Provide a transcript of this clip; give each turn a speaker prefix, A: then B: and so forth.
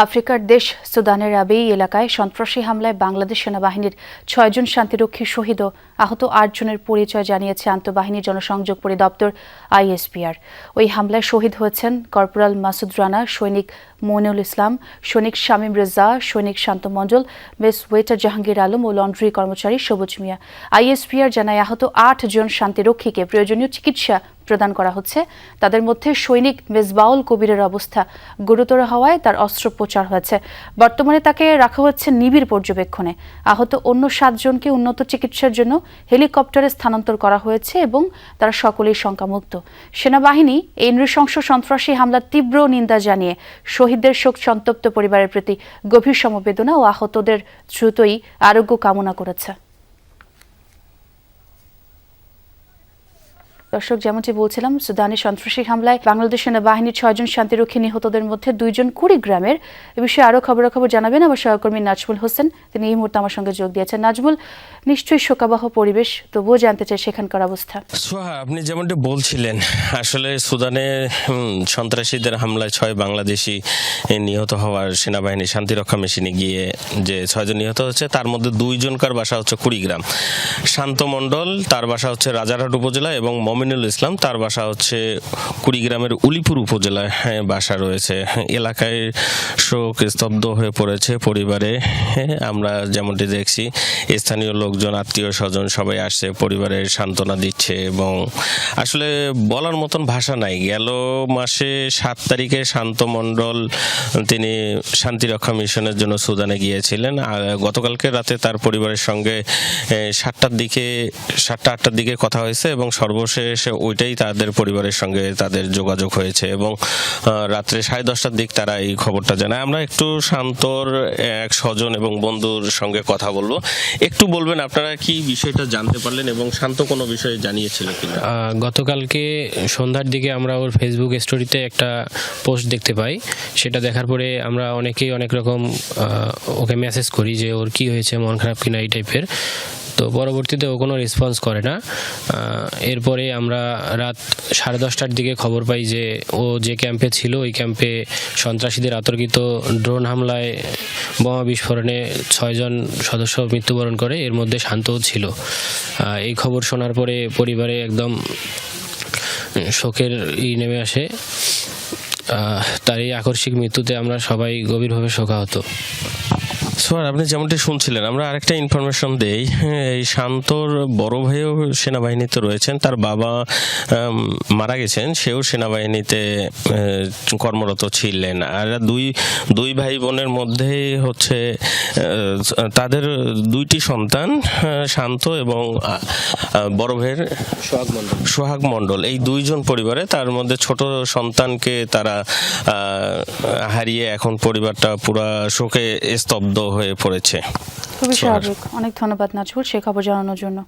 A: আফ্রিকার দেশ সুদানের আবেই এলাকায় সন্ত্রাসী হামলায় বাংলাদেশ সেনাবাহিনীর ৬ জন শান্তিরক্ষী শহীদ ও আহত ৮ জনের পরিচয় জানিয়েছে আন্তঃবাহিনী জনসংযোগ পরিদপ্তর আইএসপিআর। ওই হামলায় শহীদ হয়েছেন কর্পোরাল মাসুদ রানা, সৈনিক মইনুল ইসলাম, সৈনিক শামীম রেজা, সৈনিক শান্ত মণ্ডল, মেস ওয়েটার জাহাঙ্গীর আলম ও লন্ড্রি কর্মচারী সবুজ মিয়া। আইএসপিআর জানায় আহত ৮ জন শান্তিরক্ষীকে প্রয়োজনীয় চিকিৎসা প্রদান করা হচ্ছে। তাদের মধ্যে সৈনিক মেজবাউল কবিরের অবস্থা গুরুতর হওয়ায় তার অস্ত্রোপচার হয়েছে। বর্তমানে তাকে রাখা হচ্ছে নিবিড় পর্যবেক্ষণে। আহত অন্য ৭ জনকে উন্নত চিকিৎসার জন্য হেলিকপ্টারে স্থানান্তর করা হয়েছে এবং তারা সকলেই শঙ্কামুক্ত। সেনাবাহিনী এই নৃশংস সন্ত্রাসী হামলার তীব্র নিন্দা জানিয়ে শহীদদের শোক সন্তপ্ত পরিবারের প্রতি গভীর সমবেদনা ও আহতদের দ্রুতই আরোগ্য কামনা করেছে। দর্শক, যেমনটি বলছিলাম, সুদানে সন্ত্রাসী হামলায় বাংলাদেশ সেনাবাহিনীর ৬ জন শান্তিরক্ষী নিহতদের মধ্যে ২ জন কুড়িগ্রামের। এ বিষয়ে আরও খবরাখবর জানাবেন আমার সহকর্মী নাজমুল হোসেন। তিনি এই মুহূর্তে আমার সঙ্গে যোগ দিয়েছেন। নাজমুল, নিশ্চয়ই শোকাবহ পরিবেশ, তবুও জানতে চাই সেখানকার অবস্থা।
B: সোহা, আপনি যেমনটি বলছিলেন, আসলে সুদানে সন্ত্রাসীদের হামলায় ৬ বাংলাদেশি নিহত হওয়ার সেনাবাহিনী শান্তিরক্ষা মিশনে গিয়ে যে ৬ জন নিহত হচ্ছে, তার মধ্যে ২ জনকার বাসা হচ্ছে কুড়িগ্রাম। শান্ত মণ্ডল, তার বাসা হচ্ছে রাজারহাট উপজেলা, এবং মমিনুল ইসলাম, তার বাসা হচ্ছে কুড়িগ্রামের উলিপুর উপজেলায় বাসা রয়েছে। এলাকায় শোক স্তব্ধ হয়ে পড়েছে পরিবারে। আমরা যেমনটি দেখছি, স্থানীয় লোকজন, আত্মীয় স্বজন সবাই আসছে, পরিবারের সান্ত্বনা দিচ্ছে, এবং আসলে বলার মতন ভাষা নাই। গেল মাসে ৭ তারিখে শান্ত মণ্ডল তিনি শান্তিরক্ষা মিশনের জন্য সুদানে গিয়েছিলেন। গতকালকে রাতে তার পরিবারের সঙ্গে ৭টা-৮টার দিকে কথা হয়েছে, এবং সর্বশেষ ওইটাই তাদের পরিবারের সঙ্গে তাদের যোগাযোগ হয়েছে, এবং রাত্রে 10:30টার দিক তারা এই খবরটা জানায়। আমরা একটু শান্তর এক স্বজন এবং বন্ধুর সঙ্গে কথা বলবো। একটু বলবেন আপনারা কি বিষয়টা জানতে পারলেন, এবং শান্ত কোনো বিষয়ে জানিয়েছিল কিনা?
C: গতকালকে সন্ধ্যার দিকে আমরা ওর ফেসবুক স্টোরিতে একটা পোস্ট দেখতে পাই। সেটা দেখার পরে আমরা অনেকেই অনেক রকম ওকে মেসেজ করি যে ওর কি হয়েছে, মন খারাপ কিনা, এই টাইপের। তো পরবর্তীতে ও কোনো রেসপন্স করে না। এরপরে আমরা রাত 10:30টার দিকে খবর পাই যে ও যে ক্যাম্পে ছিল, ওই ক্যাম্পে সন্ত্রাসীদের আতর্কিত ড্রোন হামলায় বোমা বিস্ফোরণে ৬ জন সদস্য মৃত্যুবরণ করে, এর মধ্যে শান্তও ছিল। এই খবর শোনার পরে পরিবারে একদম শোকের নেমে আসে। তার এই আকস্মিক মৃত্যুতে আমরা সবাই গভীরভাবে শোকাহত।
B: স্যার, আপনি যেমনটি শুনছিলেন, আমরা আরেকটা ইনফরমেশন দেই। এই শান্তর বড় ভাইও সেনাবাহিনীতে রয়েছেন, তার বাবা মারা গেছেন, সেও সেনাবাহিনীতে কর্মরত ছিলেন। আর দুই ভাই বোনের মধ্যে হচ্ছে তাদের 2টি সন্তান, শান্ত এবং বড় ভাইয়ের সোহাগ মণ্ডল। এই 2 জন পরিবারে, তার মধ্যে ছোট সন্তানকে তারা হারিয়ে এখন পরিবারটা পুরা শোকে স্তব্ধ হয়ে পড়েছে।
A: খুবই স্বাভাবিক। অনেক ধন্যবাদ নাজমুল সে খবর জানানোর জন্য।